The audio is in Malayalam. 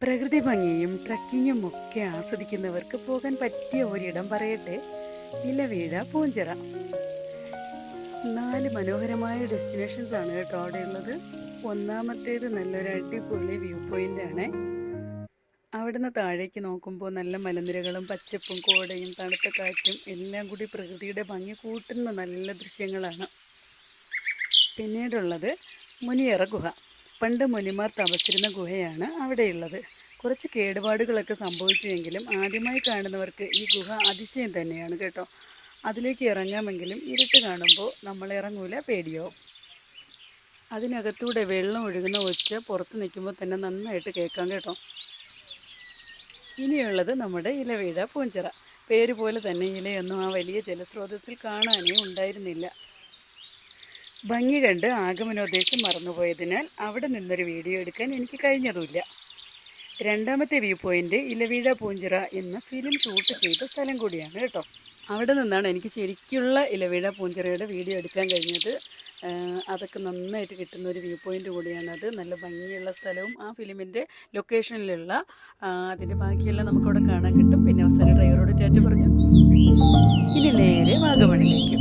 പ്രകൃതി ഭംഗിയും ട്രക്കിങ്ങും ഒക്കെ ആസ്വദിക്കുന്നവർക്ക് പോകാൻ പറ്റിയ ഒരിടം പറയട്ടെ, ഇലവീഴ പൂഞ്ചിറ. 4 മനോഹരമായ ഡെസ്റ്റിനേഷൻസ് ആണ് കേട്ടോ അവിടെ ഉള്ളത്. ഒന്നാമത്തേത് നല്ലൊരു അടിപൊളി വ്യൂ പോയിന്റ് ആണ്. അവിടുന്ന് താഴേക്ക് നോക്കുമ്പോൾ നല്ല മലനിരകളും പച്ചപ്പും കോടയും തണുത്ത കാറ്റും എല്ലാം കൂടി പ്രകൃതിയുടെ ഭംഗി കൂട്ടുന്ന നല്ല ദൃശ്യങ്ങളാണ്. പിന്നീടുള്ളത് മുനിയറ ഗുഹ. പണ്ട് മുനിമാർ തപസ്സിരുന്ന ഗുഹയാണ് അവിടെയുള്ളത്. കുറച്ച് കേടുപാടുകളൊക്കെ സംഭവിച്ചുവെങ്കിലും ആദ്യമായി കാണുന്നവർക്ക് ഈ ഗുഹ അതിശയം തന്നെയാണ് കേട്ടോ. അതിലേക്ക് ഇറങ്ങാമെങ്കിലും ഇരുട്ട് കാണുമ്പോൾ നമ്മൾ ഇറങ്ങൂല, പേടിയാവും. അതിനകത്തൂടെ വെള്ളം ഒഴുകുന്ന ഒച്ച പുറത്ത് നിൽക്കുമ്പോൾ തന്നെ നന്നായിട്ട് കേൾക്കാം കേട്ടോ. ഇനിയുള്ളത് നമ്മുടെ ഇലവീഴ പൂഞ്ചിറ. പേര് പോലെ തന്നെ ഇലയൊന്നും ആ വലിയ ജലസ്രോതസ്സിൽ കാണാനേ ഉണ്ടായിരുന്നില്ല. ഭംഗി കണ്ട് ആഗമനോദ്ദേശം മറന്നുപോയതിനാൽ അവിടെ നിന്നൊരു വീഡിയോ എടുക്കാൻ എനിക്ക് കഴിഞ്ഞതുമില്ല. രണ്ടാമത്തെ വ്യൂ പോയിന്റ് ഇലവീഴ പൂഞ്ചിറ എന്ന ഫിലിം ഷൂട്ട് ചെയ്ത സ്ഥലം കൂടിയാണ് കേട്ടോ. അവിടെ നിന്നാണ് എനിക്ക് ശരിക്കുള്ള ഇലവീഴ പൂഞ്ചിറയുടെ വീഡിയോ എടുക്കാൻ കഴിഞ്ഞത്. അതൊക്കെ നന്നായിട്ട് കിട്ടുന്ന ഒരു വ്യൂ പോയിന്റ് കൂടിയാണത്. നല്ല ഭംഗിയുള്ള സ്ഥലവും ആ ഫിലിമിൻ്റെ ലൊക്കേഷനിലുള്ള അതിൻ്റെ ബാക്കിയെല്ലാം നമുക്കവിടെ കാണാൻ കിട്ടും. പിന്നെ അവസാനം ഡ്രൈവറോട് ടാറ്റ പറഞ്ഞു ഇനി നേരെ വാഗമണിലേക്ക്.